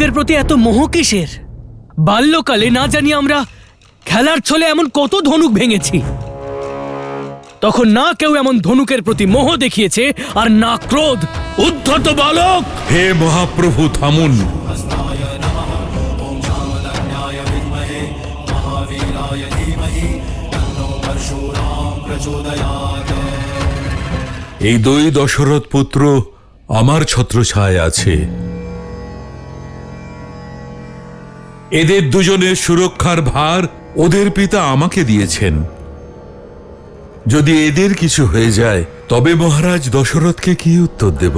ধনুকের প্রতি এত মোহ কিসের? বাল্যকালে না জানি আমরা খেলার ছলে এমন কত ধনুক ভেঙেছি। তখন না কেউ এমন ধনুকের প্রতি মোহ দেখিয়েছে আর না ক্রোধ। উদ্ধত বালক! হে মহাপ্রভু, থামুন। এই দুই দশরথ পুত্র আমার ছত্রছায়ায় আছে। এদের দুজনের সুরক্ষার ভার ওদের পিতা আমাকে দিয়েছেন। যদি এদের কিছু হয়ে যায় তবে মহারাজ দশরথকে কি উত্তর দেব?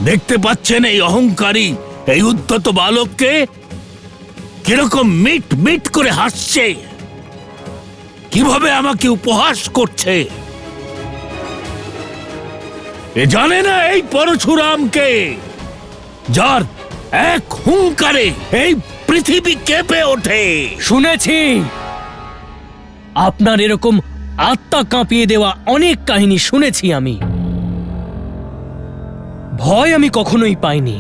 দেখতে পাচ্ছেন এই অহংকারী, এই উদ্ধত বালককে কিরকম মিট মিট করে হাসছে, কিভাবে আমাকে উপহাস করছে। এ জানে না এই পরশুরামকে, যার এক হুঙ্কারে এই পৃথিবী কেঁপে ওঠে। শুনেছি আপনার এরকম আত্মা কাঁপিয়ে দেওয়া অনেক কাহিনী শুনেছি আমি। ভয় আমি কখনোই পাইনি,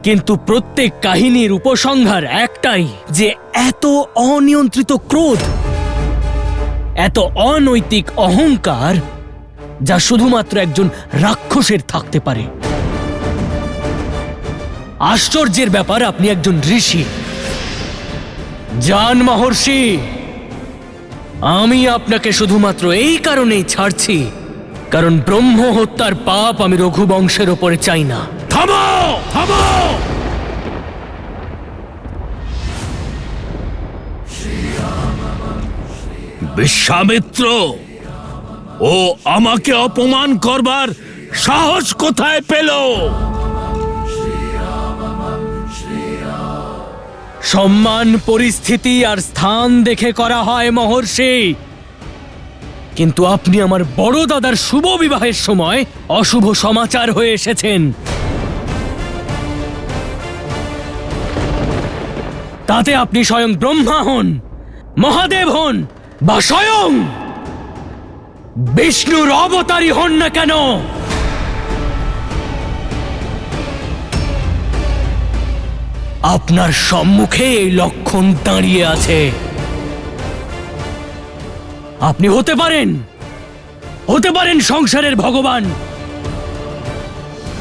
কিন্তু প্রত্যেক কাহিনীর উপসংহার একটাই, যে এত অনিয়ন্ত্রিত ক্রোধ, এত অনৈতিক অহংকার, যা শুধুমাত্র একজন রাক্ষসের থাকতে পারে। আশ্চর্যের ব্যাপার, আপনি একজন ঋষি। যান মহর্ষি, আমি আপনাকে শুধুমাত্র এই কারণেই ছাড়ছি কারণ ব্রহ্ম হত্যার পাপ আমি রঘুবংশের ওপরে চাই না। থামো, থামো! বিশ্বামিত্র, ও আমাকে অপমান করবার সাহস কোথায় পেল? সম্মান পরিস্থিতি আর স্থান দেখে করা হয় মহর্ষি, কিন্তু আপনি আমার বড় দাদার শুভ বিবাহের সময় অশুভ সমাচার হয়ে এসেছেন। তাতে আপনি স্বয়ং ব্রহ্মা হন, মহাদেব হন বা স্বয়ং বিষ্ণুর অবতারী হন না কেন, আপনার সম্মুখে এই লক্ষণ দাঁড়িয়ে আছে। আপনি হতে পারেন সংসারের ভগবান,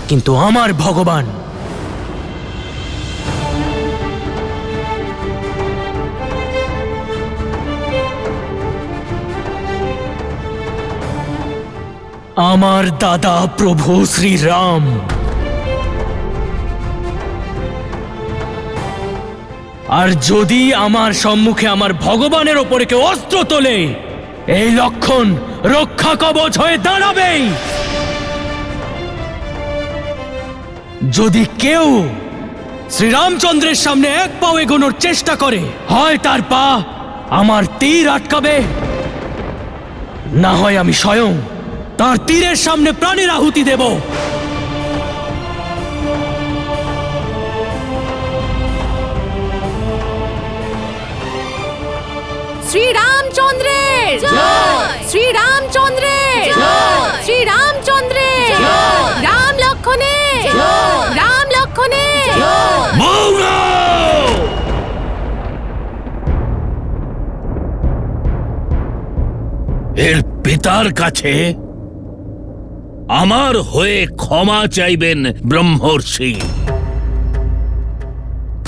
কিন্তু আমার ভগবান আমার দাদা প্রভু শ্রীরাম। আর যদি আমার সম্মুখে আমার ভগবানের ওপরে কেউ অস্ত্র তোলে, এই লক্ষণ রক্ষা কবচ হয়ে দাঁড়াবেই। যদি কেউ শ্রীরামচন্দ্রের সামনে এক পাও এগোনোর চেষ্টা করে, হয় তার পা আমার তীর আটকাবে, না হয় আমি স্বয়ং তার তীরের সামনে প্রাণের আহুতি দেব। শ্রীরামচন্দ্রের জয়! শ্রীরামচন্দ্রের জয়! শ্রীরামচন্দ্রের জয়! রাম লক্ষণের জয়! রাম লক্ষণের জয়! মৌনা! এর পিতার কাছে আমার হয়ে ক্ষমা চাইবেন ব্রহ্মর্ষি,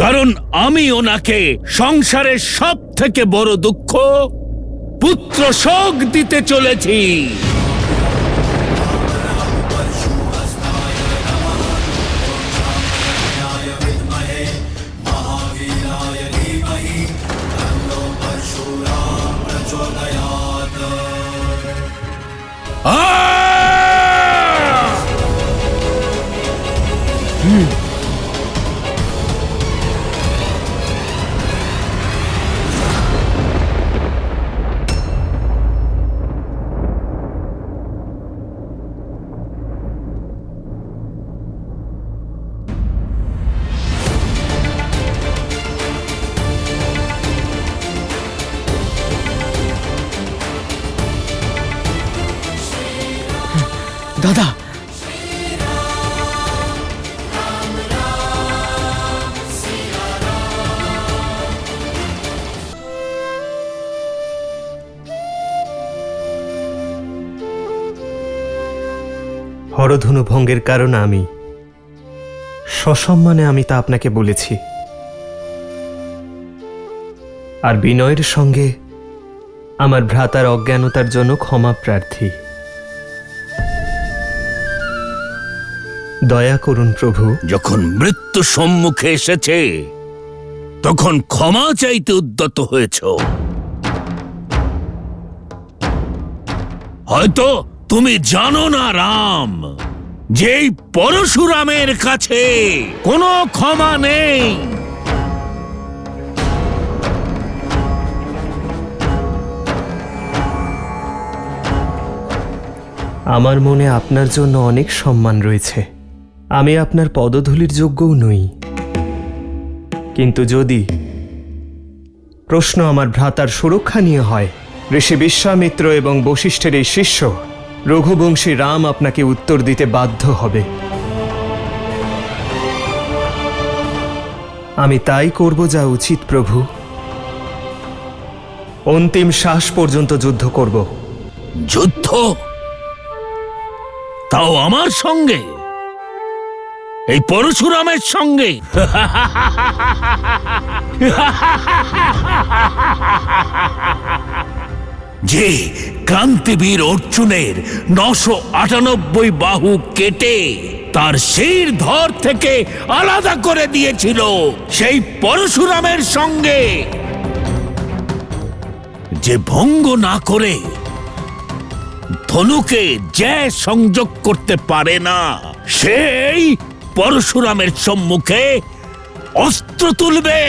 কারণ আমি ওনাকে সংসারের সব থেকে বড় দুঃখ পুত্র শোক দিতে চলেছি। দাদা, হরধনু ভঙ্গের কারণ আমি সসম্মানে আমি তা আপনাকে বলেছি, আর বিনয়ের সঙ্গে আমার ভ্রাতার অজ্ঞানতার জন্য ক্ষমা প্রার্থী। দয়া করুন প্রভু। যখন মৃত্যু সম্মুখে এসেছে তখন ক্ষমা চাইতে উদ্যত হয়েছ। হয়তো তুমি জানো না রাম, যেই পরশুরামের কাছে কোনো ক্ষমা নেই। আমার মনে আপনার জন্য অনেক সম্মান রয়েছে, আমি আপনার পদধূলির যোগ্যও নই। কিন্তু যদি প্রশ্ন আমার ভ্রাতার সুরক্ষা নিয়ে হয়, ঋষি বিশ্বামিত্র এবং বশিষ্ঠের এই শিষ্য রঘুবংশী রাম আপনাকে উত্তর দিতে বাধ্য হবে। আমি তাই করব যা উচিত প্রভু। অন্তিম শ্বাস পর্যন্ত যুদ্ধ করব। যুদ্ধ? তাও আমার সঙ্গে, এই পরশুরামের সঙ্গে? যে ক্রান্তিবীর অর্জুনের 998 বাহু কেটে তার শির ধর থেকে আলাদা করে দিয়েছিল, সেই পরশুরামের সঙ্গে যে ভঙ্গ না করে ধনুকে যে সংযোগ করতে পারে না, সেই পরশুরামের সম্মুখে অস্ত্র তুলবে।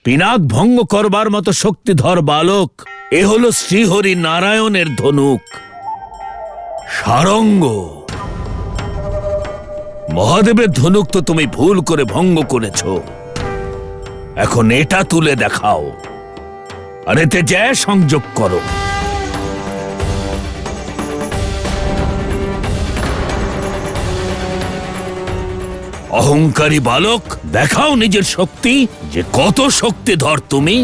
পিনাক ভঙ্গ করবার মতো শক্তিধর বালক, এ হলো শ্রীহরি নারায়ণের ধনুক সারঙ্গ। মহাদেবের ধনুক তো তুমি ভুল করে ভঙ্গ করেছ, এখন এটা তুলে দেখাও, আর এতে যে সংযোগ করো। অহংকারী বালক, দেখাও নিজের শক্তি, যে কত শক্তিধর তুমি।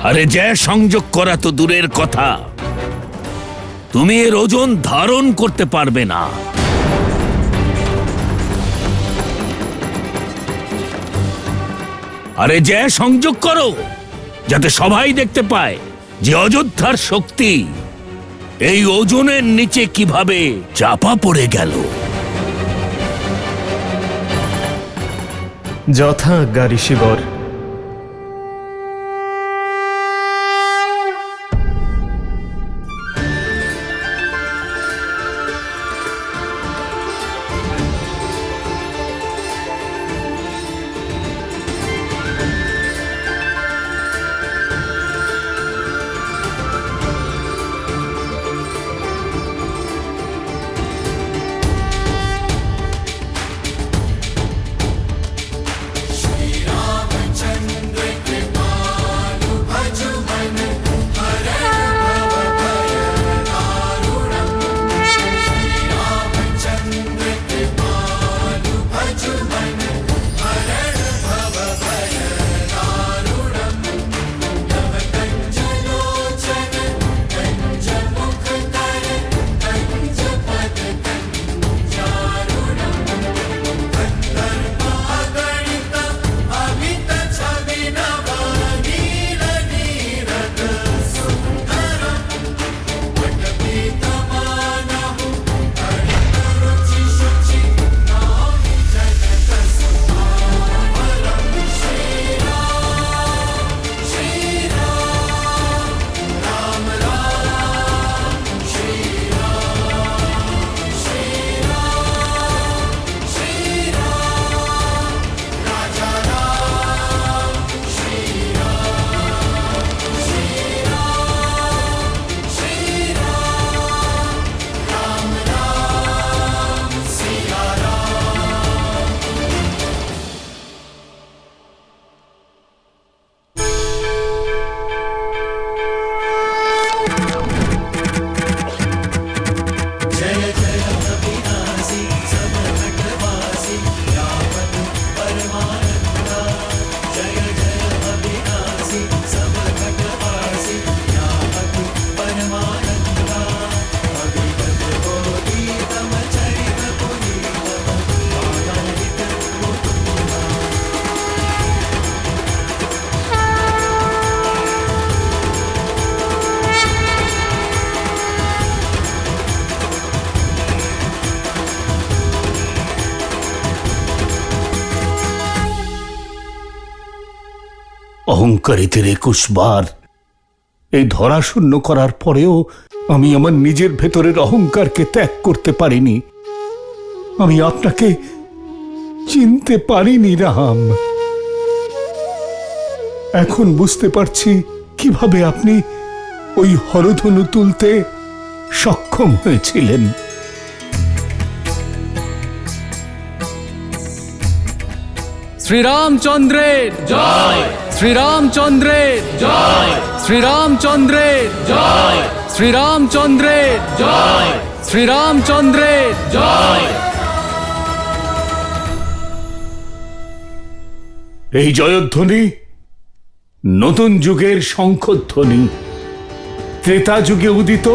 আরে যে সংযোগ করা তো দূরের কথা, তুমি এর ওজন ধারণ করতে পারবে না। আরে যে সংযোগ করো, যাতে সবাই দেখতে পায় যে অযোধ্যার শক্তি এই ওজনের নিচে কিভাবে চাপা পড়ে গেল। যথা আজ্ঞা ঋষিবর। অহংকারীদের 21 বার এই ধরা শূন্য করার পরেও আমি আমার নিজের ভেতরের অহংকারকে ত্যাগ করতে পারিনি। আমি আপনাকে চিনতে পারিনি রাম। এখন বুঝতে পারছি কিভাবে আপনি ওই হরধনু তুলতে সক্ষম হয়েছিলেন। শ্রীরামচন্দ্রের জয়, শ্রীরামচন্দ্রের জয়, শ্রীরামচন্দ্রের জয়, শ্রীরামচন্দ্রের জয়, শ্রীরামচন্দ্রের জয়। এই জয়ধ্বনি নতুন যুগের শঙ্খধ্বনি, ত্রেতা যুগে উদিত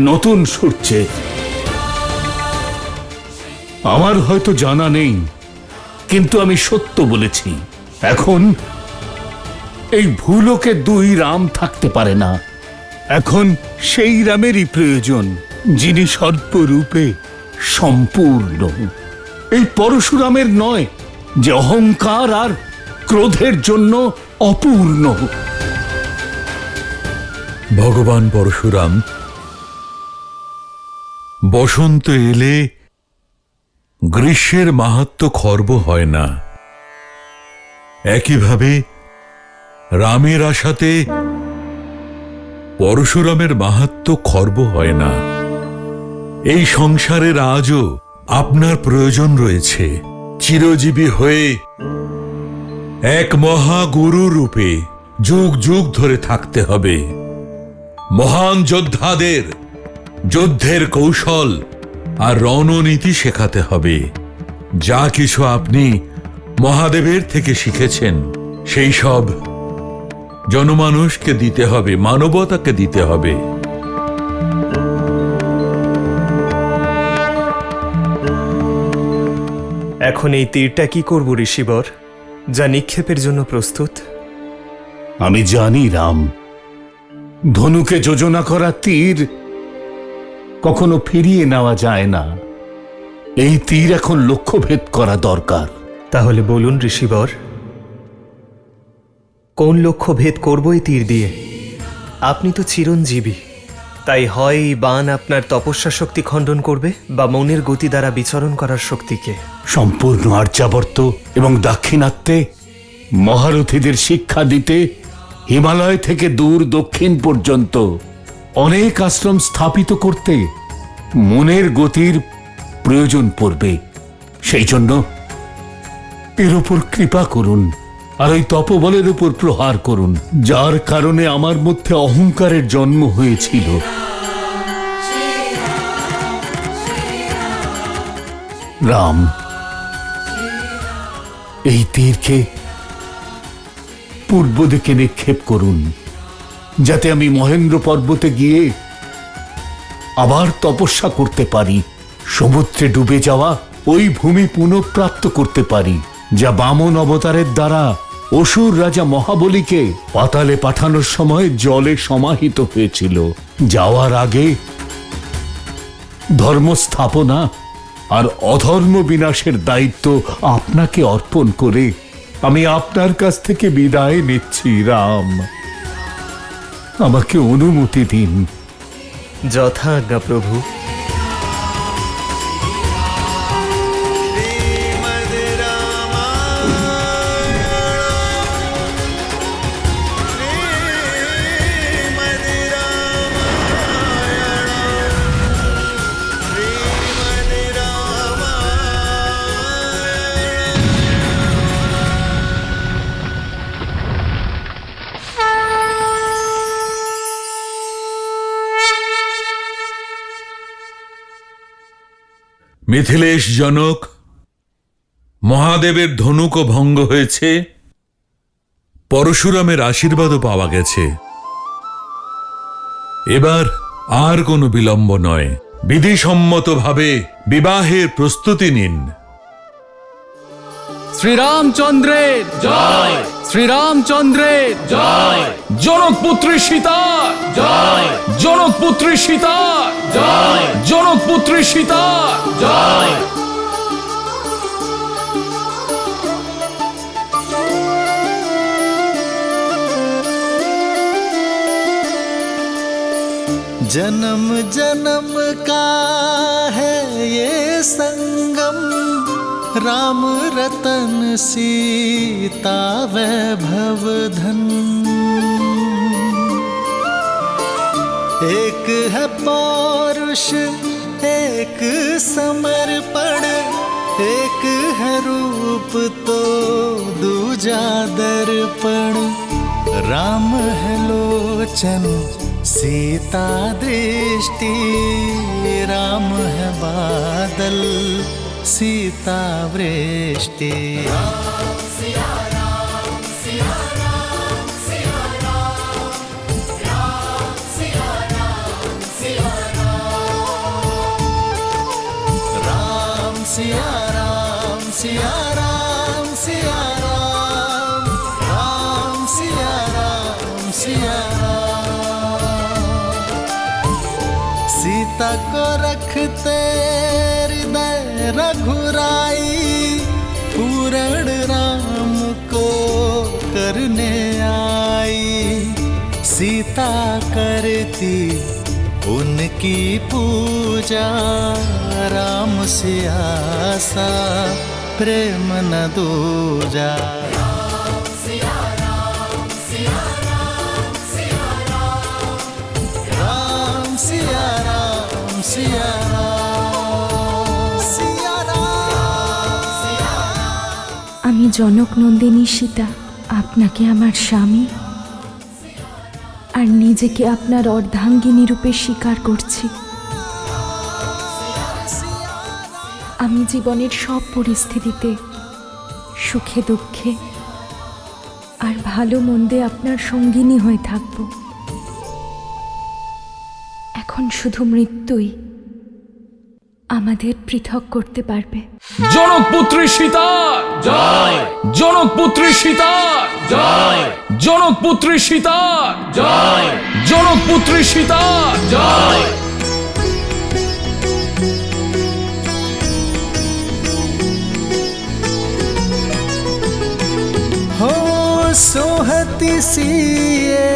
নতুন সূর্যে। আমার হয়তো জানা নেই, কিন্তু আমি সত্য বলেছি। এখন এই ভূলোকে 2 রাম থাকতে পারে না। এখন সেই রামেরই প্রয়োজন যিনি সর্বরূপে সম্পূর্ণ। এই পরশুরামের নয়, যে অহংকার আর ক্রোধের জন্য অপূর্ণ। ভগবান পরশুরাম, বসন্ত এলে গ্রীষ্মের মাহাত্ম্য খর্ব হয় না, একইভাবে রামের আশাতে পরশুরামের মাহাত্ম্য খর্ব হয় না। এই সংসারের আজও আপনার প্রয়োজন রয়েছে। চিরজীবী হয়ে এক মহাগুরু রূপে যুগ যুগ ধরে থাকতে হবে। মহান যোদ্ধাদের যুদ্ধের কৌশল আর রণনীতি শেখাতে হবে। যা কিছু আপনি মহাদেবের থেকে শিখেছেন সেই সব জনমানুষকে দিতে হবে, মানবতাকে দিতে হবে। এখন এই তীরটা কি করব ঋষিবর, যা নিক্ষেপের জন্য প্রস্তুত? আমি জানি রাম, ধনুকে যোজনা করা তীর কখনো ফিরিয়ে নেওয়া যায় না। এই তীর এখন লক্ষ্যভেদ করা দরকার। তাহলে বলুন ঋষিবর, কোন লক্ষ্য ভেদ করব এই তীর দিয়ে? আপনি তো চিরঞ্জীবী, তাই হয় এই বাণ আপনার তপস্যা শক্তি খণ্ডন করবে, বা মনের গতি দ্বারা বিচরণ করার শক্তিকে। সম্পূর্ণ আর্যাবর্ত এবং দাক্ষিণাত্যে মহারথীদের শিক্ষা দিতে হিমালয় থেকে দূর দক্ষিণ পর্যন্ত অনেক আশ্রম স্থাপিত করতে মনের গতির প্রয়োজন পড়বে। সেই জন্য এর উপর কৃপা করুন, আর ওই তপবলের উপর প্রহার করুন, যার কারণে আমার মধ্যে অহংকারের জন্ম হয়েছিল। রাম, এই তীরকে পূর্ব দিকে নিক্ষেপ করুন, যাতে আমি মহেন্দ্র পর্বতে গিয়ে আবার তপস্যা করতে পারি, সমুদ্রে ডুবে যাওয়া ওই ভূমি পুনঃপ্রাপ্ত করতে পারি, যা বামন অবতারের দ্বারা অসুর রাজা মহাবলীকে পাতালে পাঠানোর সময় জলে সমাহিত হয়েছিল। যাওয়ার আগে ধর্ম স্থাপনা আর অধর্ম বিনাশের দায়িত্ব আপনাকে অর্পণ করে আমি আপনার কাছ থেকে বিদায় নিচ্ছি রাম। আমাকে অনুমতি দিন। যথা আজ্ঞা প্রভু। মিথিলেশ জনক, মহাদেবের ধনুকও ভঙ্গ হয়েছে, পরশুরামের আশীর্বাদও পাওয়া গেছে। এবার আর কোনো বিলম্ব নয়, বিধিসম্মতভাবে বিবাহের প্রস্তুতি নিন। শ্রীরামচন্দ্রের জয়, শ্রীরামচন্দ্রের জয়, জনকপুত্রী সীতা জয়, জনকপুত্রী সীতা জয়, জনকপুত্রী সীতা জয়। जन्म जन्म का है ये संगम, राम रतन सीता वैभव धन। एक है पौरुष एक समर्पण, एक है रूप तो दूजा दर्पण। राम है लोचन सीता दृष्टि, राम है बादल सीता वृष्टि। सिया राम सिया राम सिया राम, राम सिया राम सिया राम। सीता को रखते हृदय रघुराई, पूर्ण राम को करने आई। सीता करती उनकी पूजा, राम से आसा प्रेम न दूजा। राम सिया राम सिया राम सिया राम, राम सिया राम सिया राम सिया राम। আমি জনক নন্দিনী সীতা আপনাকে আমার স্বামী আর নিজেকে আপনার অর্ধাঙ্গিনী রূপে স্বীকার করছি। আমি জীবনের সব পরিস্থিতিতে সুখে দুঃখে আর ভালো মন্দে আপনার সঙ্গিনী হয়ে থাকব। এখন শুধু মৃত্যুই আমাদের পৃথক করতে পারবে। জনকপুত্রী সীতা জয়, জনকপুত্রী সীতা জয়, জনকপুত্রী সীতা জয়, জনকপুত্রী সীতা জয়। हो सोहती सिए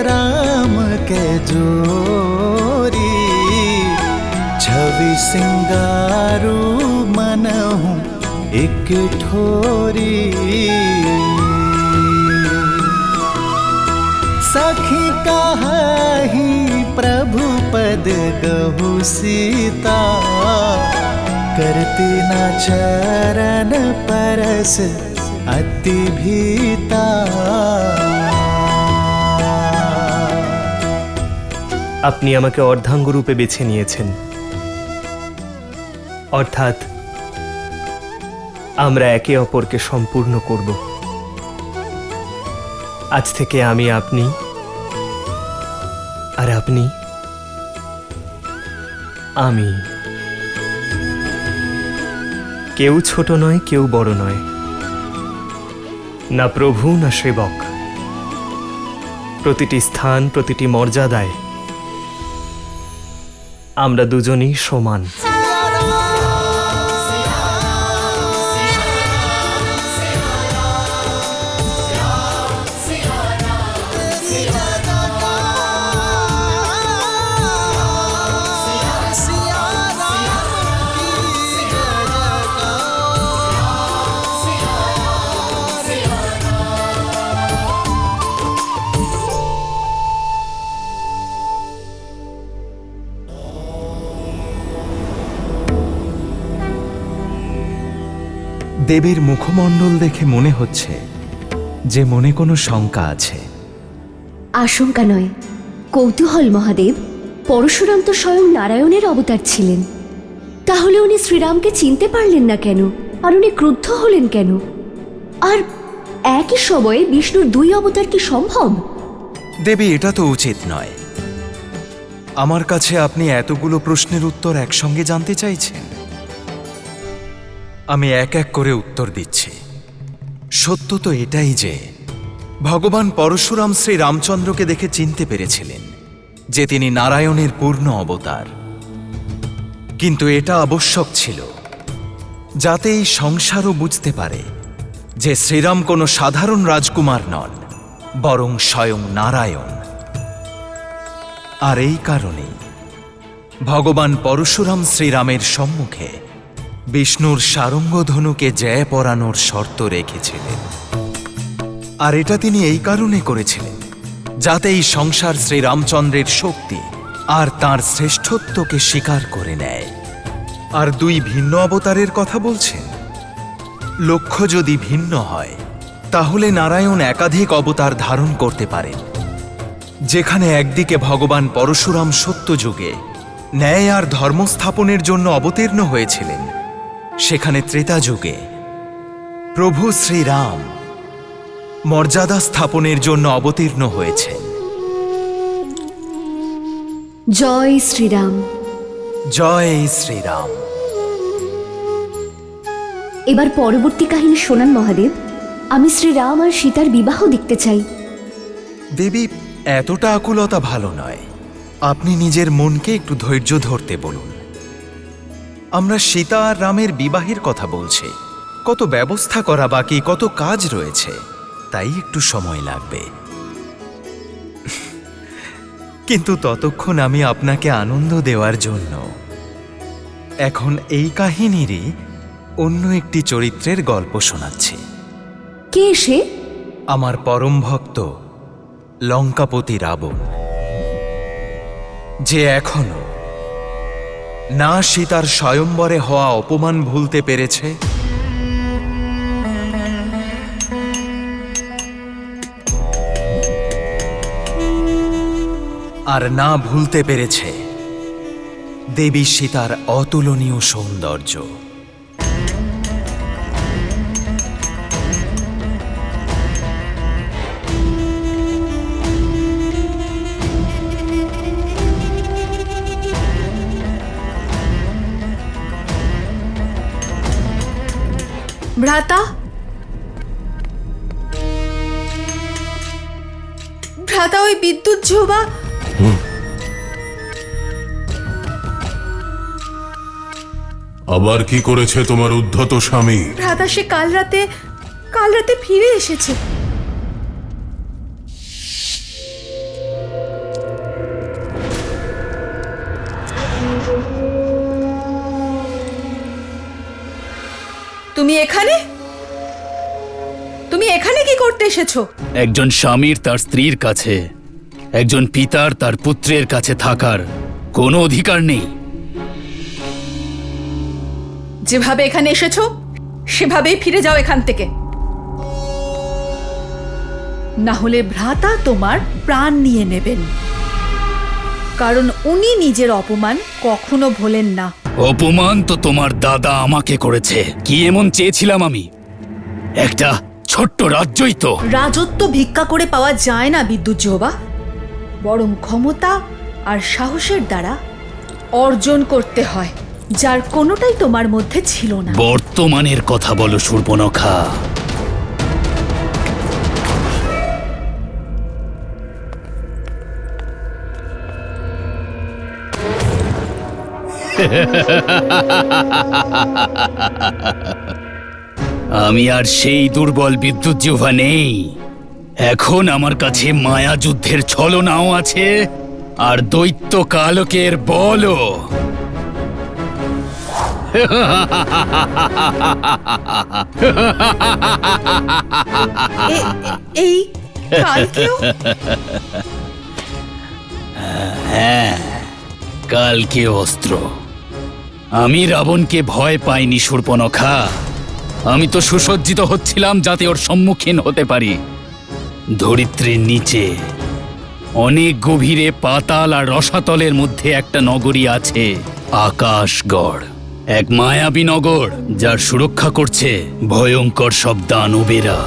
राम के जोरी, छवि सिंगारू मनहूँ एक ठोरी। सखी कहाही प्रभु पद कहु सीता, करती न चरण परस अति भीता। আপনি আমাকে অর্ধাঙ্গ রূপে বেছে নিয়েছেন, অর্থাৎ আমরা একে অপরকে সম্পূর্ণ করব। আজ থেকে আমি আপনি আর আপনি আমি। কেউ ছোট নয় কেউ বড় নয়, না প্রভু না সেবক। প্রতিটি স্থান প্রতিটি মর্যাদায় আমরা দুজনেই সমান। দেবীর মুখমণ্ডল দেখে মনে হচ্ছে যে মনে কোনো শঙ্কা আছে। আশঙ্কা নয়, কৌতূহল মহাদেব। পরশুরাম তো স্বয়ং নারায়ণের অবতার ছিলেন, তাহলে উনি শ্রীরামকে চিনতে পারলেন না কেন? আর উনি ক্রুদ্ধ হলেন কেন? আর একই সময়ে বিষ্ণুর দুই অবতার কি সম্ভব? দেবী, এটা তো উচিত নয়। আমার কাছে আপনি এতগুলো প্রশ্নের উত্তর একসঙ্গে জানতে চাইছেন। আমি এক এক করে উত্তর দিচ্ছি। সত্য তো এটাই যে ভগবান পরশুরাম শ্রী রামচন্দ্রকে দেখে চিনতে পেরেছিলেন যে তিনি নারায়ণের পূর্ণ অবতার। কিন্তু এটা আবশ্যক ছিল যাতে এই সংসারও বুঝতে পারে যে শ্রীরাম কোনো সাধারণ রাজকুমার নন, বরং স্বয়ং নারায়ণ। আর এই কারণেই ভগবান পরশুরাম শ্রীরামের সম্মুখে বিষ্ণুর সারঙ্গধনুকে জ্যা পরানোর শর্ত রেখেছিলেন। আর এটা তিনি এই কারণে করেছিলেন যাতে এই সংসার শ্রীরামচন্দ্রের শক্তি আর তার শ্রেষ্ঠত্বকে স্বীকার করে নেয়। আর দুই ভিন্ন অবতারের কথা বলছেন। লক্ষ্য যদি ভিন্ন হয় তাহলে নারায়ণ একাধিক অবতার ধারণ করতে পারেন। যেখানে একদিকে ভগবান পরশুরাম সত্যযুগে ন্যায় আর ধর্ম স্থাপনের জন্য অবতীর্ণ হয়েছিলেন, সেখানে ত্রেতা যুগে প্রভু শ্রীরাম মর্যাদা স্থাপনের জন্য অবতীর্ণ হয়েছেন। জয় শ্রীরাম। জয় শ্রীরাম। এবার পরবর্তী কাহিনী শোনান মহাদেব। আমি শ্রীরাম আর সীতার বিবাহ দেখতে চাই। দেবী, এতটা আকুলতা ভালো নয়। আপনি নিজের মনকে একটু ধৈর্য ধরতে বলুন। আমরা সীতা আর রামের বিবাহের কথা বলছি। কত ব্যবস্থা করা বাকি, কত কাজ রয়েছে, তাই একটু সময় লাগবে। কিন্তু ততক্ষণ আমি আপনাকে আনন্দ দেওয়ার জন্য এখন এই কাহিনীরই অন্য একটি চরিত্রের গল্প শোনাচ্ছি। কে সে? আমার পরম ভক্ত লঙ্কাপতি রাবণ, যে এখনো না সীতার স্বয়ম্বরে হওয়া অপমান ভুলতে পেরেছে, আর না ভুলতে পেরেছে দেবী সীতার অতুলনীয় সৌন্দর্য। ভ্রাতা, ভ্রাতা, ওই বিদ্যুৎ ঝোবা আবার কি করেছে তোমার উদ্ধত স্বামী? ভ্রাতা, সে কাল রাতে ফিরে এসেছে। তুমি এখানে কি করতে এসেছো? একজন স্বামীর তার স্ত্রীর কাছে, একজন পিতার তার পুত্রের কাছে থাকার কোনো অধিকার নেই। যেভাবে এখানে এসেছো সেভাবেই ফিরে যাও এখান থেকে, না হলে ভ্রাতা তোমার প্রাণ নিয়ে নেবেন। কারণ উনি নিজের অপমান কখনো ভোলেন না। অপমান তো তোমার দাদা আমাকে করেছে। কি এমন চেয়েছিলাম আমি? একটা ছোট্ট রাজ্যই তো। রাজত্ব ভিক্ষা করে পাওয়া যায় না বিদ্যুৎ জোবা, বরং ক্ষমতা আর সাহসের দ্বারা অর্জন করতে হয়, যার কোনোটাই তোমার মধ্যে ছিল না। বর্তমানের কথা বলো শূর্পণখা। আমি আর সেই দুর্বল বিদ্যুৎ জিহ্বা নেই। এখন আমার কাছে মায়া যুদ্ধের ছলনাও আছে, আর দৈত্য কালকের বলও। এই কালকেও? হ্যাঁ, কালকে অস্ত্র। আমি রাবণকে ভয় পাইনি শূর্পণখা। আমি তো সুসজ্জিত হচ্ছিলাম যাতে ওর সম্মুখীন হতে পারি। ধরিত্রীর নিচে অনেক গভীরে পাতাল আর রসাতলের মধ্যে একটা নগরী আছে, আকাশগড়। এক মায়াবী নগর, যার সুরক্ষা করছে ভয়ঙ্কর সব দানবেরা।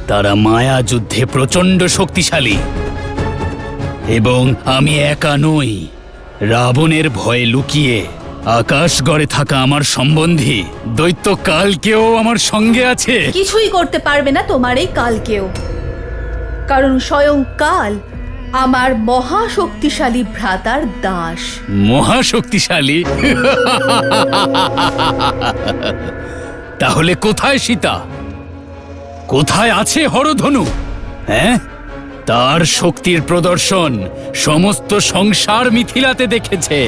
তারা মায়া যুদ্ধে প্রচণ্ড শক্তিশালী, এবং আমি একা নই। রাবণের ভয়ে লুকিয়ে আকাশগড়ে থাকা আমার সম্বন্ধী দৈত্য কালকেও আমার সঙ্গে আছে। কিছুই করতে পারবে না তোমার এই কালকেও, কারণ স্বয়ং কাল আমার মহাশক্তিশালী ভ্রাতার দাস। মহাশক্তিশালী? তাহলে কোথায় সীতা? কোথায় আছে হরধনু? হ্যাঁ, তার শক্তির প্রদর্শন সমস্ত সংসার মিথিলাতে দেখেছে।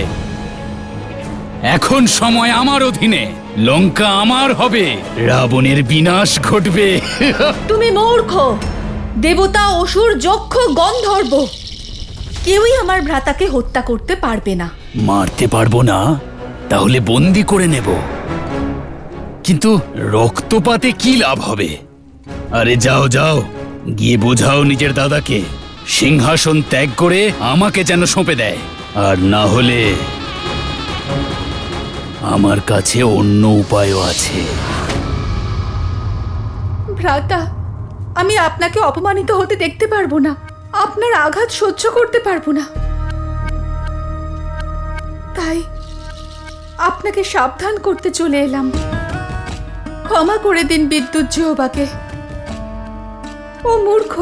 এখন সময় আমার অধীনে, লঙ্কা আমার হবে, রাবণের বিনাশ ঘটবে। তুমি মূর্খ! দেবতা, অসুর, যক্ষ, গন্ধর্ব কেউই আমার ভ্রাতাকে হত্যা করতে পারবে না। মারতে পারবো না, তাহলে বন্দি করে নেব। কিন্তু রক্তপাতে কি লাভ হবে? আরে যাও যাও, গিয়ে বোঝাও নিজের দাদাকে সিংহাসন ত্যাগ করে আমাকে যেন সঁপে দেয়। আর না হলে আমার কাছে অন্য উপায়ও আছে। ভ্রাতা, আমি আপনাকে অপমানিত হতে দেখতে পারবো না, আপনার আঘাত সহ্য করতে পারবো না। তাই আপনাকে সাবধান করতে চলে এলাম। ক্ষমা করে দিন বিদ্যুৎ জিহ্বাকে। ও মূর্খ,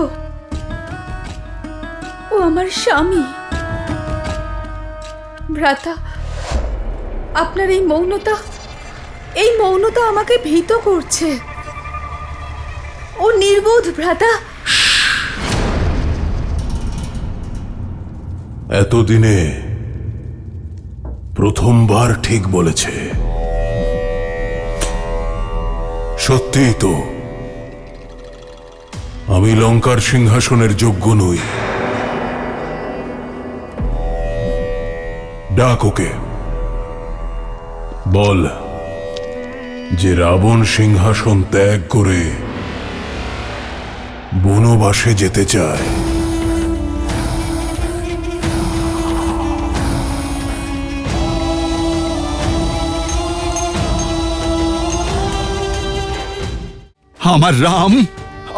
ও আমার স্বামী। ভ্রাতা, আপনার এই মৌনতা আমাকে ভীত করছে। ও নির্বোধ ভ্রাতা। এতদিনে প্রথমবার ঠিক বলেছে। সত্যিই তো, আমি লঙ্কার সিংহাসনের যোগ্য নই। ডাক ওকে, বল যে রাবণ সিংহাসন ত্যাগ করে বনবাসে যেতে চায়। আমার রাম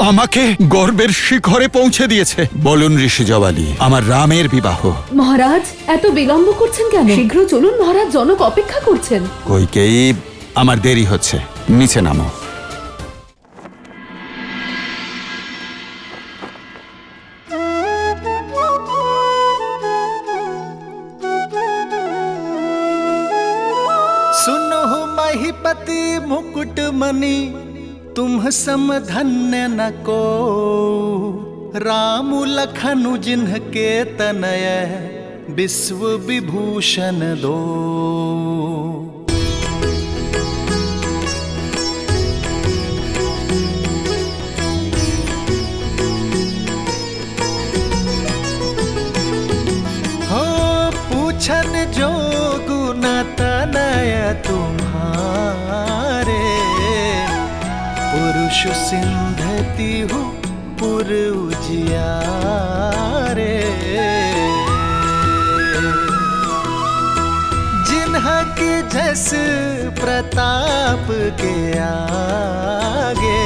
আমাকে গর্বের শিখরে পৌঁছে দিয়েছে। বলুন ঋষি জবালি, আমার রামের বিবাহ। মহারাজ, এত বিলম্ব করছেন কেন? শীঘ্র চলুন মহারাজ, জনক অপেক্ষা করছেন। কইকেয়ী, আমার দেরি হচ্ছে, নিচে নামো। सुनो महिपति मुकुट मणि, तुम सम धन्य न को। राम लखनु जिन्हके तनय, विश्व विभूषण दो। हो पूछन जो गुण तनय तुम्हारे, पुरुष सिंधति हूँ पुर उजियारे। जिन्हा के जस प्रताप के आगे,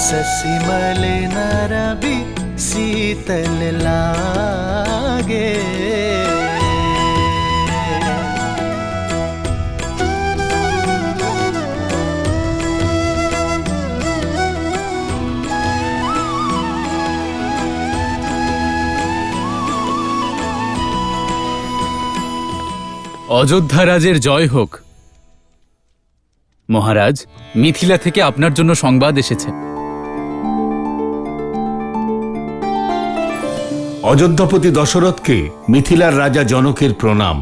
ससिमल नरबी शीतल लागे। অযোধ্যা রাজের জয় হোক। মহারাজ, মিথিলা থেকে আপনার জন্য সংবাদ এসেছে। অযোধ্যাপতি দশরথকে মিথিলার রাজা জনকের প্রণাম।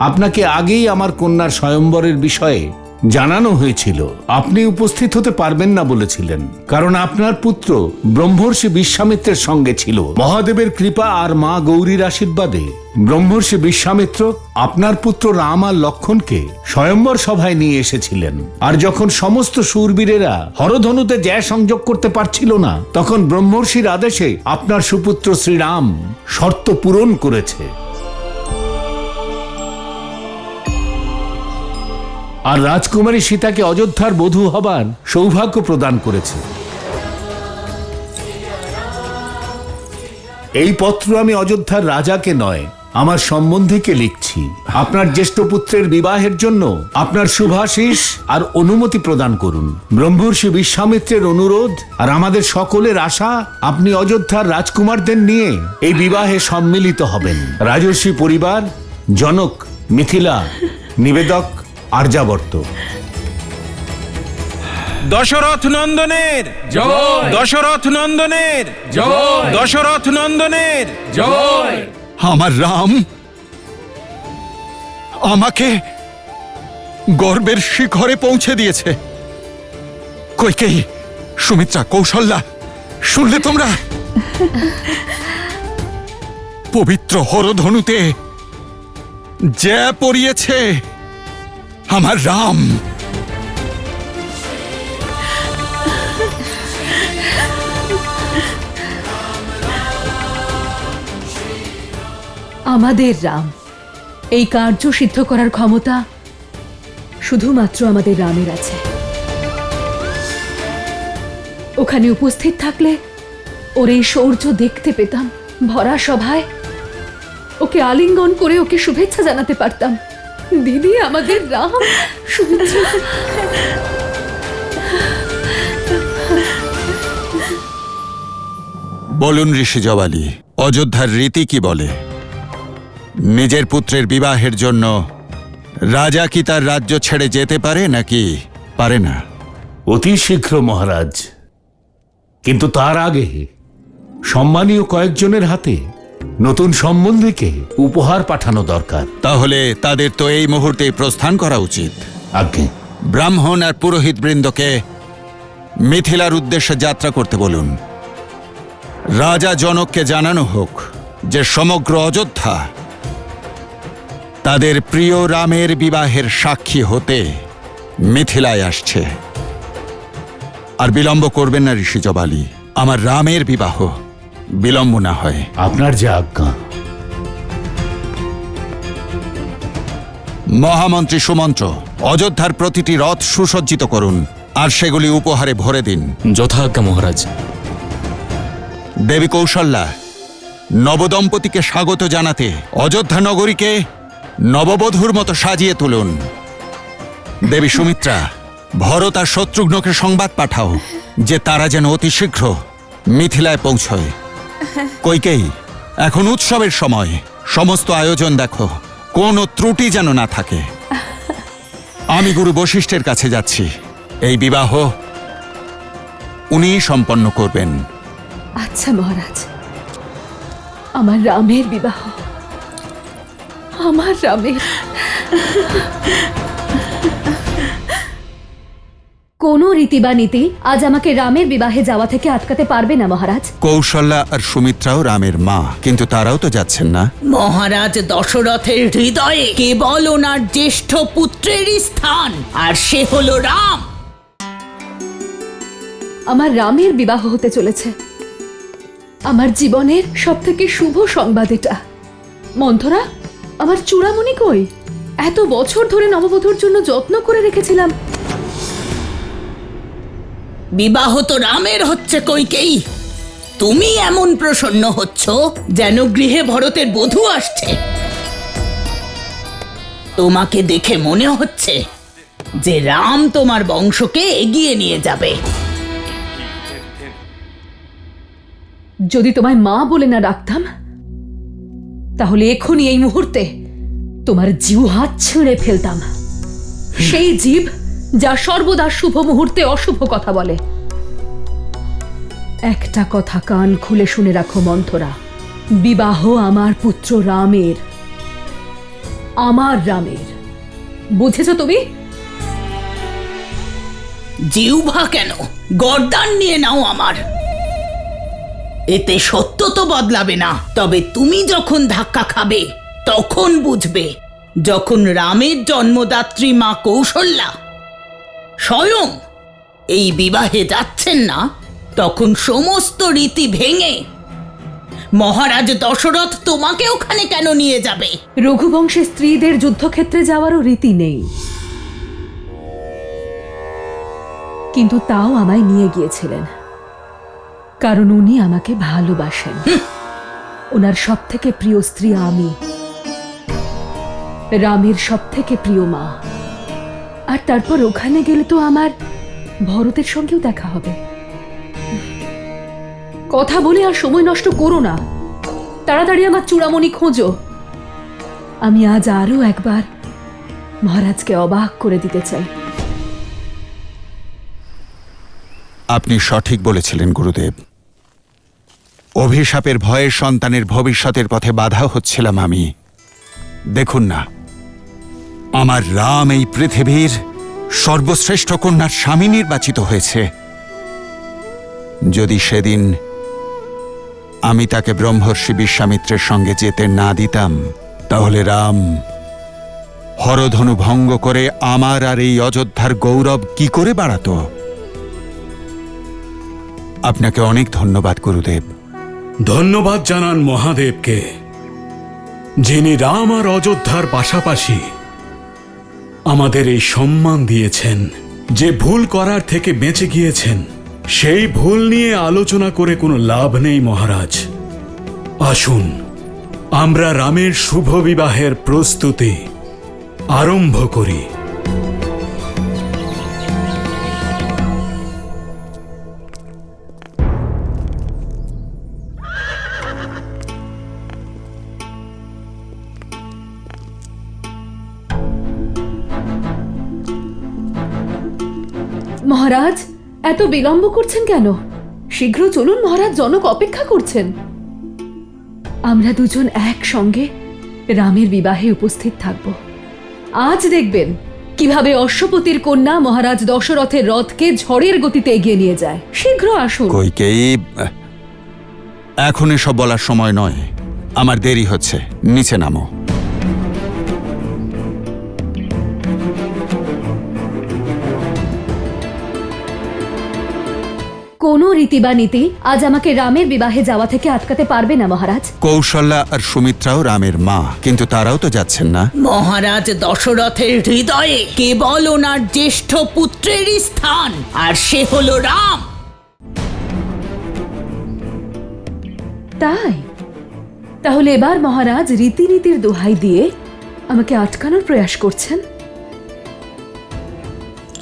আপনাকে আগেই আমার কন্যার স্বয়ম্বরের বিষয়ে জানানো হয়েছিল। আপনি উপস্থিত হতে পারবেন না বলেছিলেন, কারণ আপনার পুত্র ব্রহ্মর্ষি বিশ্বামিত্রের সঙ্গে ছিল। মহাদেবের কৃপা আর মা গৌরীর আশীর্বাদে ব্রহ্মর্ষি বিশ্বামিত্র আপনার পুত্র রাম আর লক্ষণকে স্বয়ম্বর সভায় নিয়ে এসেছিলেন। আর যখন সমস্ত শূরবীরেরা হরধনুতে জয় সংযোগ করতে পারছিল না, তখন ব্রহ্মর্ষির আদেশে আপনার সুপুত্র শ্রীরাম শর্ত পূরণ করেছে। আর রাজকুমারী সীতাকে অযোধ্যার বধূ হবার সৌভাগ্য প্রদান করেছে। এই পত্র আমি অযোধ্যার রাজাকে নয়, আমার সম্বন্ধীকে লিখছি। আপনার জ্যেষ্ঠ পুত্রের বিবাহের জন্য আপনার শুভাশিস আর অনুমতি প্রদান করুন। ব্রহ্মর্ষি বিশ্বামিত্রের অনুরোধ আর আমাদের সকলের আশা, আপনি অযোধ্যার রাজকুমারদের নিয়ে এই বিবাহে সম্মিলিত হবেন। রাজর্ষি পরিবার, জনক, মিথিলা, নিবেদক, আর্যাবর্ত। দশরথ নন্দনের জয়! দশরথ নন্দনের জয়! দশরথ নন্দনের জয়! আমার রাম আমাকে গর্বের শিখরে পৌঁছে দিয়েছে। কইকেয়ী, সুমিত্রা, কৌশল্যা, শুনলে তোমরা? পবিত্র হরধনুতে যে পড়িয়েছে আমার রাম। আমাদের রাম, এই কার্য সিদ্ধ করার ক্ষমতা শুধুমাত্র আমাদের রামের আছে। ওখানে উপস্থিত থাকলে ওর এই শৌর্য দেখতে পেতাম, ভরা সভায় ওকে আলিঙ্গন করে ওকে শুভেচ্ছা জানাতে পারতাম। দিদি, আমাদের রাম। শুভেচ্ছা। বলুন ঋষি জবালি, অযোধ্যার রীতি কি বলে? নিজের পুত্রের বিবাহের জন্য রাজা কি তার রাজ্য ছেড়ে যেতে পারে নাকি পারে না? অতি শীঘ্র মহারাজ, কিন্তু তার আগে সম্মানীয় কয়েকজনের হাতে নতুন সম্বন্ধীকে উপহার পাঠানো দরকার। তাহলে তাদের তো এই মুহূর্তে প্রস্থান করা উচিত। আজ্ঞে। ব্রাহ্মণ আর পুরোহিত বৃন্দকে মিথিলার উদ্দেশ্যে যাত্রা করতে বলুন। রাজা জনককে জানানো হোক যে সমগ্র অযোধ্যা তাদের প্রিয় রামের বিবাহের সাক্ষী হতে মিথিলায় আসছে। আর বিলম্ব করবেন না ঋষি জবালি, আমার রামের বিবাহ বিলম্ব না হয়। আপনার যে আজ্ঞা। মহামন্ত্রী সুমন্ত্র, অযোধ্যার প্রতিটি রথ সুসজ্জিত করুন আর সেগুলি উপহারে ভরে দিন। যথাজ্ঞা মহারাজ। দেবী কৌশল্যা, নবদম্পতিকে স্বাগত জানাতে অযোধ্যা নগরীকে নববধূর মতো সাজিয়ে তুলুন। দেবী সুমিত্রা, ভরত আর শত্রুঘ্নকে সংবাদ পাঠাও যে তারা যেন অতি শীঘ্র মিথিলায় পৌঁছয়। কইকেয়ী, এখন উৎসবের সময়, সমস্ত আয়োজন দেখো, কোনো ত্রুটি যেন না থাকে। আমি গুরু বশিষ্ঠের কাছে যাচ্ছি। এই বিবাহ উনিই সম্পন্ন করবেন। আচ্ছা মহারাজ, আমার রামের বিবাহ, আমার রামের। কোনো রীতি বা নীতি আজ আমাকে রামের বিবাহে যাওয়া থেকে আটকাতে পারবে না মহারাজ। কৌশল্যা আর সুমিত্রাও রামের মা, কিন্তু তারাও তো যাচ্ছেন না। মহারাজ দশরথের হৃদয়ে কেবল ওনার জ্যেষ্ঠ পুত্রেরই স্থান, আর সে হলো রাম। আমার রামের বিবাহ হতে চলেছে। আমার জীবনের সব থেকে শুভ সংবাদ এটা। মন্থরা, আমার চূড়ামণি কই? এত বছর ধরে নববধূর জন্য যত্ন করে রেখেছিলাম। বিবাহ তো রামের হচ্ছে কইকেয়ী। তুমি এমন প্রসন্ন হচ্ছ যেন গৃহে ভরতের বধূ আসছে। তোমাকে দেখে মনে হচ্ছে যে রাম তোমার বংশকে এগিয়ে নিয়ে যাবে। যদি তোমায় মা বলে না ডাকতাম, তাহলে এখনই এই মুহূর্তে তোমার জিহ্বা ছিঁড়ে ফেলতাম। সেই জীব যা সর্বদা শুভ মুহূর্তে অশুভ কথা বলে। একটা কথা কান খুলে শুনে রাখো মন্থরা, বিবাহ আমার পুত্র রামের, আমার রামের। বুঝেছ তুমি? জিহ্বা কেন, গর্দান নিয়ে নাও আমার। এতে সত্য তো বদলাবে না, তবে তুমি যখন ধাক্কা খাবে তখন বুঝবে। যখন রামের জন্মদাত্রী মা কৌশল্যা স্বয়ং এই বিবাহে যাচ্ছেন না, তখন সমস্ত রীতি ভেঙে মহারাজ দশরথ তোমাকে ওখানে কেন নিয়ে যাবে? রঘুবংশের স্ত্রীদের যুদ্ধক্ষেত্রে যাওয়ারও রীতি নেই, কিন্তু তাও আমায় নিয়ে গিয়েছিলেন, কারণ উনি আমাকে ভালোবাসেন। ওনার সব থেকে প্রিয় স্ত্রী আমি, রামের সব থেকে প্রিয় মা। আর তারপর ওখানে গেলে তো আমার ভরতের সঙ্গেও দেখা হবে। কথা বলে আর সময় নষ্ট করো না, তাড়াতাড়ি আমার চূড়ামণি খোঁজো। আমি আজ আরো একবার মহারাজকে অবাক করে দিতে চাই। আপনি সঠিক বলেছিলেন গুরুদেব। অভিশাপের ভয়ে সন্তানের ভবিষ্যতের পথে বাধা হচ্ছিলাম আমি। দেখুন না, আমার রাম এই পৃথিবীর সর্বশ্রেষ্ঠ কন্যার স্বামী নির্বাচিত হয়েছে। যদি সেদিন আমি তাকে ব্রহ্মর্ষি বিশ্বামিত্রের সঙ্গে যেতে না দিতাম, তাহলে রাম হরধনু ভঙ্গ করে আমার আর এই অযোধ্যার গৌরব কি করে বাড়াতো? আপনাকে অনেক ধন্যবাদ গুরুদেব। ধন্যবাদ জানান মহাদেবকে, যিনি রাম আর অযোধ্যার পাশাপাশি আমাদের এই সম্মান দিয়েছেন। যে ভুল করার থেকে বেঁচে গিয়েছেন, সেই ভুল নিয়ে আলোচনা করে কোনো লাভ নেই মহারাজ। আসুন আমরা রামের শুভ বিবাহের প্রস্তুতি আরম্ভ করি। মহারাজ, এত বিলম্ব করছেন কেন? শীঘ্র চলুন মহারাজ, জনক অপেক্ষা করছেন। আমরা দুজন একসঙ্গে রামের বিবাহে উপস্থিত থাকব। আজ দেখবেন কিভাবে অশ্বপতির কন্যা মহারাজ দশরথের রথকে ঝড়ের গতিতে এগিয়ে নিয়ে যায়। শীঘ্র আসুন। কইকেয়ী, এখন এসব বলার সময় নয়, আমার দেরি হচ্ছে, নিচে নামো। কোনো রীতি বা নীতি আজ আমাকে রামের বিবাহে যাওয়া থেকে আটকাতে পারবে না মহারাজ। কৌশল্যা আর সুমিত্রাও রামের মা, কিন্তু তারাও তো যাচ্ছেন না। মহারাজ দশরথের হৃদয়ে কেবল ওনার জ্যেষ্ঠ পুত্রেরই স্থান, আর সে হলো রাম। তাই তাহলে এবার মহারাজ রীতিনীতির দোহাই দিয়ে আমাকে আটকানোর প্রয়াস করছেন?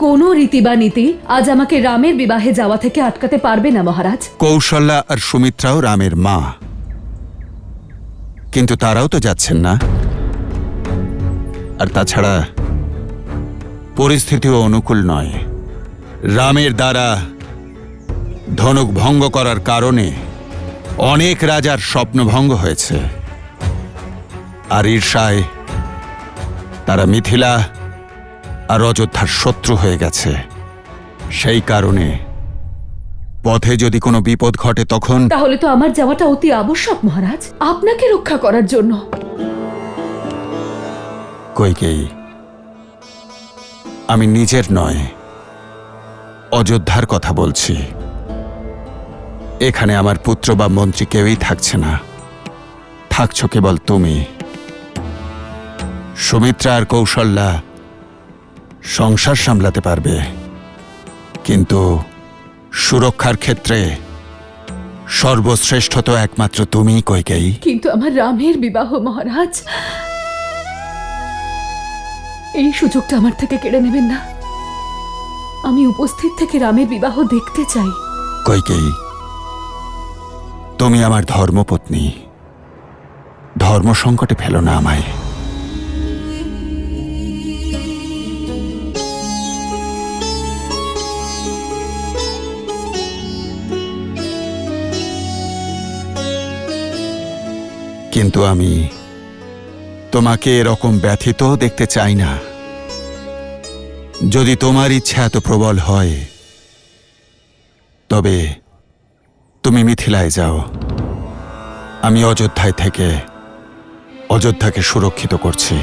কোনো রীতি বা নীতি আজ আমাকে রামের বিবাহে যাওয়া থেকে আটকাতে পারবে না মহারাজ। কৌশল্যা আর সুমিত্রাও রামের মা, কিন্তু তারাও তো যাচ্ছেন না। আর তাছাড়া পরিস্থিতিও অনুকূল নয়। রামের দ্বারা ধনুক ভঙ্গ করার কারণে অনেক রাজার স্বপ্ন ভঙ্গ হয়েছে, আর ঈর্ষায় তারা মিথিলা আর অযোধ্যার শত্রু হয়ে গেছে। সেই কারণে পথে যদি কোনো বিপদ ঘটে তখন তাহলে তো আমার যাওয়াটা অতি আবশ্যক মহারাজ, আপনাকে রক্ষা করার জন্য। কইকেয়ী, আমি নিজের নয়, অযোধ্যার কথা বলছি। এখানে আমার পুত্র বা মন্ত্রী কেউই থাকছে না, থাকছ কেবল তুমি। সুমিত্রা আর কৌশল্যা সংসার সামলাতে পারবে, কিন্তু সুরক্ষার ক্ষেত্রে সর্বশ্রেষ্ঠ তো একমাত্র তুমিই কইকেয়ী। কিন্তু আমার রামের বিবাহ মহারাজ, এই সুযোগটা আমার থেকে কেড়ে নেবেন না। আমি উপস্থিত থেকে রামের বিবাহ দেখতে চাই। কইকেয়ী, তুমি আমার ধর্মপত্নী, ধর্ম সংকটে ফেলো না আমায়। কিন্তু আমি তোমাকে এরকম ব্যথিত দেখতে চাই না। যদি তোমার ইচ্ছা এত প্রবল হয়, তবে তুমি মিথিলায় যাও। আমি অযোধ্যায় থেকে অযোধ্যাকে সুরক্ষিত করছি।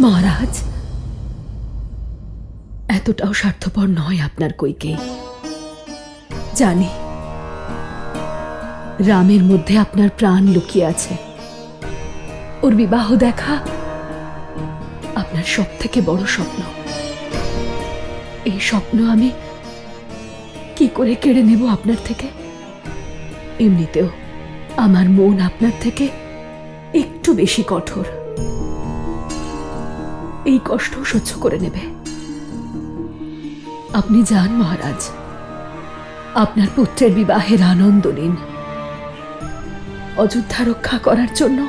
মহারাজ, এতটাও স্বার্থপর নয় আপনার কইকেয়ী। জানি রামের মধ্যে আপনার প্রাণ লুকিয়ে আছে। ওর বিবাহ দেখা আপনার সব থেকে বড় স্বপ্ন। এই স্বপ্ন আমি কি করে কেড়ে নেব আপনার থেকে? এমনিতেও আমার মন আপনার থেকে একটু বেশি কঠোর, এই কষ্ট সহ্য করে নেবে। আপনি যান মহারাজ, আপনার পুত্রের বিবাহের আনন্দ নিন। অযোধ্যা রক্ষা করার জন্য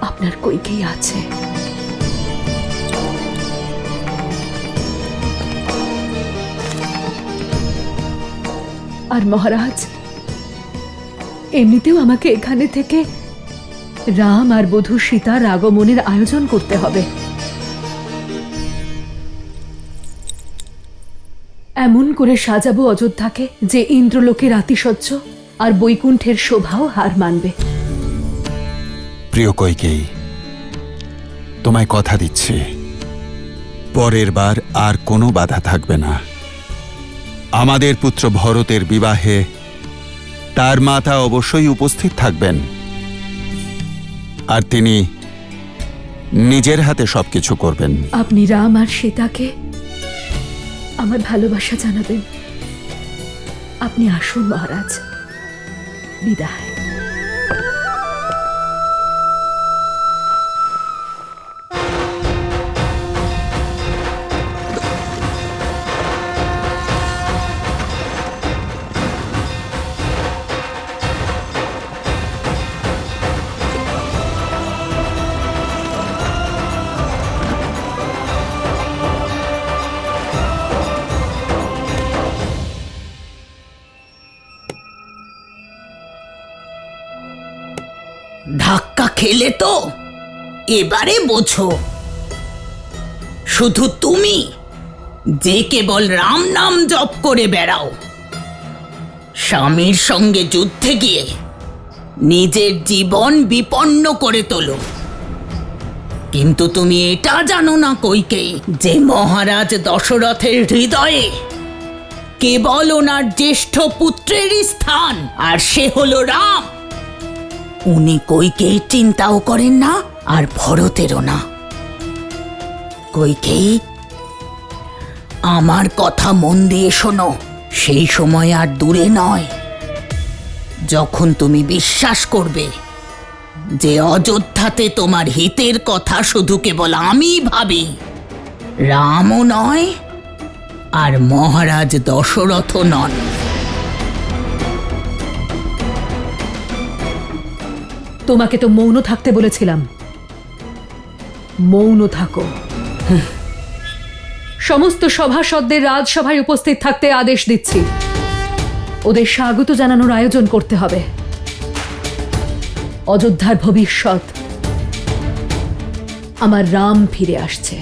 আপনার কইকেয়ী আছে। আর মহারাজ, এমনিতেও আমাকে এখানে থেকে রাম আর বধূ সীতার আগমনের আয়োজন করতে হবে। এমন করে সাজাবো অযোধ্যাকে যে ইন্দ্রলোকের আতিশয্য আর বৈকুণ্ঠের শোভাও হার মানবে। প্রিয় কইকেয়ী, তোমায় কথা দিচ্ছি, পরের বার আর কোনো বাধা থাকবে না। আমাদের পুত্র ভরতের বিবাহে তার মাতা অবশ্যই উপস্থিত থাকবেন, আর তিনি নিজের হাতে সবকিছু করবেন। আপনি রাম আর সীতাকে আমার ভালোবাসা জানাবেন। আপনি আসুন মহারাজ, বিদায়। ধাক্কা খেলে তো এবারে বোঝো, শুধু তুমি যে কেবল রাম নাম জপ করে বেড়াও, স্বামীর সঙ্গে যুদ্ধে গিয়ে নিজের জীবন বিপন্ন করে তোলো। কিন্তু তুমি এটা জানো না কইকেয়ী, যে মহারাজ দশরথের হৃদয়ে কেবল ওনার জ্যেষ্ঠ পুত্রেরই স্থান, আর সে হলো রাম। উনি কইকেয়ী চিন্তাও করেন না, আর ভরতেরও না। কইকেয়ী, আমার কথা মন দিয়ে শোনো, সেই সময় আর দূরে নয় যখন তুমি বিশ্বাস করবে যে অযোধ্যাতে তোমার হিতের কথা শুধু কেবল আমি ভাবি, রামও নয় আর মহারাজ দশরথও নন। তোমাকে তো মৌন থাকতে বলেছিলাম, মৌন থাকো। সমস্ত সভাসদদের রাজসভায় উপস্থিত থাকতে আদেশ দিচ্ছি। ওদের স্বাগত জানানোর আয়োজন করতে হবে। অযোধ্যার ভবিষ্যৎ আমার রাম ফিরে আসছে।